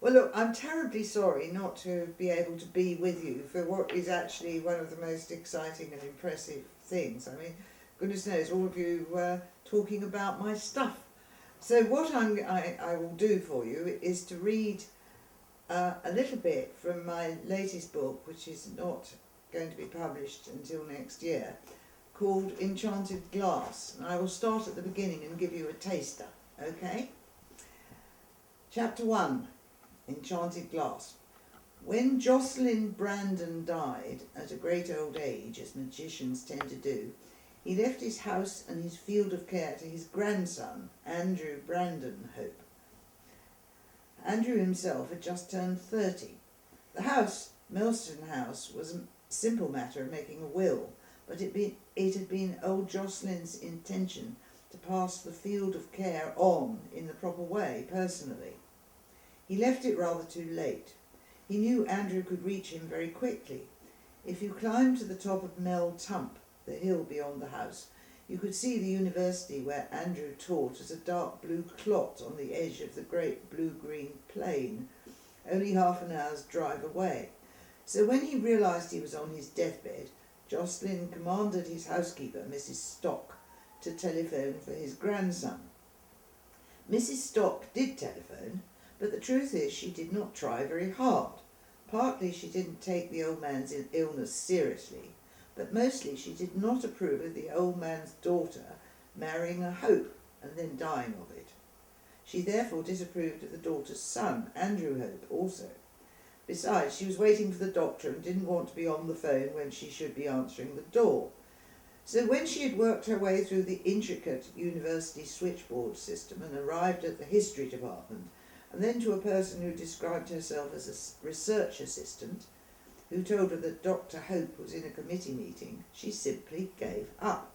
Well, look, I'm terribly sorry not to be able to be with you for what is actually one of the most exciting and impressive things. I mean, goodness knows, all of you talking about my stuff. So what I will do for you is to read a little bit from my latest book, which is not going to be published until next year, called Enchanted Glass. And I will start at the beginning and give you a taster, okay? Chapter 1. Enchanted Glass. When Jocelyn Brandon died at a great old age, as magicians tend to do, he left his house and his field of care to his grandson, Andrew Brandon Hope. Andrew himself had just turned 30. The house, Millstone House, was a simple matter of making a will, but it had been old Jocelyn's intention to pass the field of care on in the proper way, personally. He left it rather too late. He knew Andrew could reach him very quickly. If you climbed to the top of Mel Tump, the hill beyond the house, you could see the university where Andrew taught as a dark blue clot on the edge of the great blue-green plain, only half an hour's drive away. So when he realised he was on his deathbed, Jocelyn commanded his housekeeper, Mrs. Stock, to telephone for his grandson. Mrs. Stock did telephone, but the truth is she did not try very hard. Partly she didn't take the old man's illness seriously, but mostly she did not approve of the old man's daughter marrying a Hope and then dying of it. She therefore disapproved of the daughter's son, Andrew Hope, also. Besides, she was waiting for the doctor and didn't want to be on the phone when she should be answering the door. So when she had worked her way through the intricate university switchboard system and arrived at the history department, and then to a person who described herself as a research assistant, who told her that Dr. Hope was in a committee meeting, she simply gave up.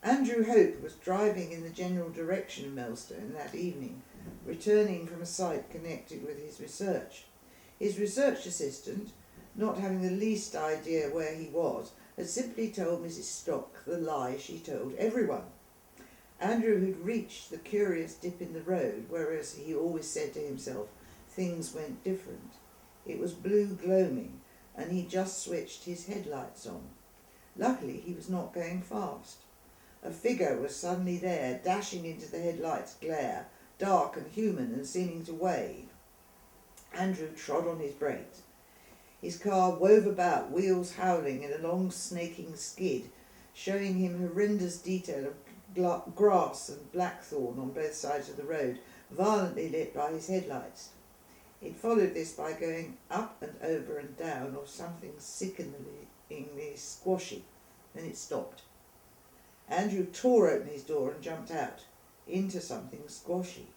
Andrew Hope was driving in the general direction of Millstone that evening, returning from a site connected with his research. His research assistant, not having the least idea where he was, had simply told Mrs. Stock the lie she told everyone. Andrew had reached the curious dip in the road, whereas he always said to himself, things went different. It was blue gloaming, and he just switched his headlights on. Luckily, he was not going fast. A figure was suddenly there, dashing into the headlights' glare, dark and human and seeming to wave. Andrew trod on his brakes. His car wove about, wheels howling in a long snaking skid, showing him horrendous detail of grass and blackthorn on both sides of the road, violently lit by his headlights. It followed this by going up and over and down, or something sickeningly squashy. Then it stopped. Andrew tore open his door and jumped out, into something squashy.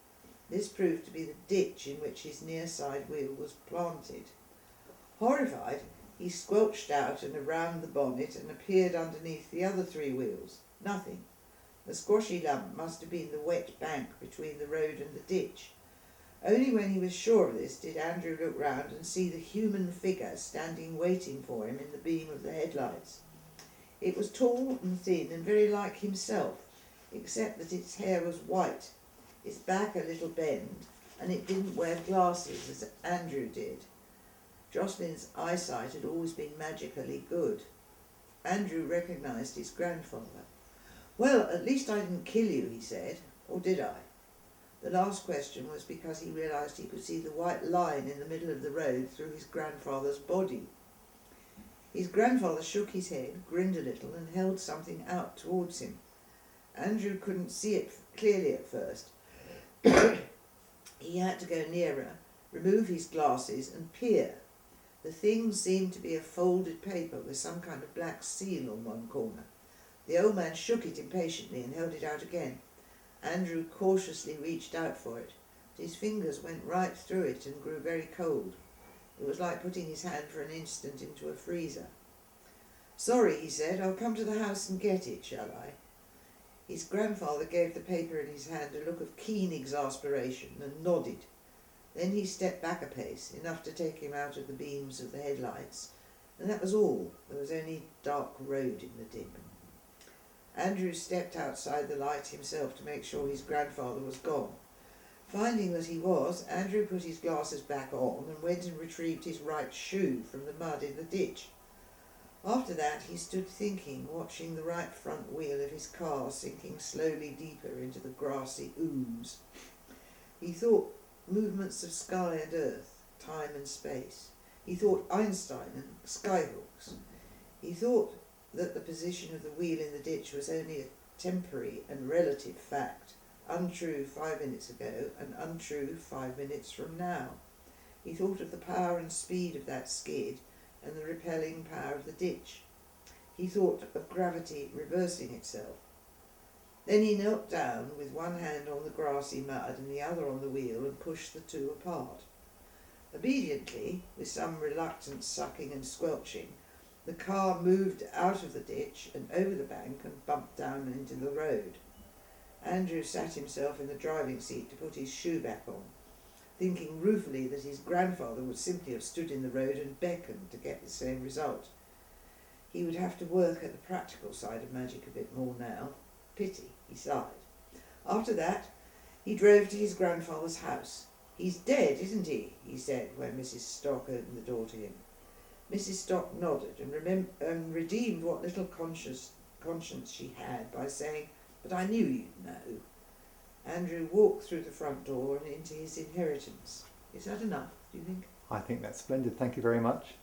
This proved to be the ditch in which his near side wheel was planted. Horrified, he squelched out and around the bonnet and appeared underneath the other three wheels. Nothing. The squashy lump must have been the wet bank between the road and the ditch. Only when he was sure of this did Andrew look round and see the human figure standing waiting for him in the beam of the headlights. It was tall and thin and very like himself, except that its hair was white, its back a little bent, and it didn't wear glasses as Andrew did. Jocelyn's eyesight had always been magically good. Andrew recognised his grandfather. "Well, at least I didn't kill you," he said. "Or did I?" The last question was because he realised he could see the white line in the middle of the road through his grandfather's body. His grandfather shook his head, grinned a little, and held something out towards him. Andrew couldn't see it clearly at first. He had to go nearer, remove his glasses, and peer. The thing seemed to be a folded paper with some kind of black seal on one corner. The old man shook it impatiently and held it out again. Andrew cautiously reached out for it, but his fingers went right through it and grew very cold. It was like putting his hand for an instant into a freezer. "Sorry," he said, "I'll come to the house and get it, shall I?" His grandfather gave the paper in his hand a look of keen exasperation and nodded. Then he stepped back a pace, enough to take him out of the beams of the headlights, and that was all. There was only dark road in the dim. Andrew stepped outside the light himself to make sure his grandfather was gone. Finding that he was, Andrew put his glasses back on and went and retrieved his right shoe from the mud in the ditch. After that he stood thinking, watching the right front wheel of his car sinking slowly deeper into the grassy ooze. He thought movements of sky and earth, time and space. He thought Einstein and skyhooks. He thought that the position of the wheel in the ditch was only a temporary and relative fact, untrue 5 minutes ago and untrue 5 minutes from now. He thought of the power and speed of that skid and the repelling power of the ditch. He thought of gravity reversing itself. Then he knelt down with one hand on the grassy mud and the other on the wheel and pushed the two apart. Obediently, with some reluctant sucking and squelching, the car moved out of the ditch and over the bank and bumped down into the road. Andrew sat himself in the driving seat to put his shoe back on, thinking ruefully that his grandfather would simply have stood in the road and beckoned to get the same result. He would have to work at the practical side of magic a bit more now. Pity, he sighed. After that, he drove to his grandfather's house. "He's dead, isn't he?" he said when Mrs. Stock opened the door to him. Mrs. Stock nodded and redeemed what little conscience she had by saying, "But I knew you'd know." Andrew walked through the front door and into his inheritance. Is that enough, do you think? I think that's splendid. Thank you very much.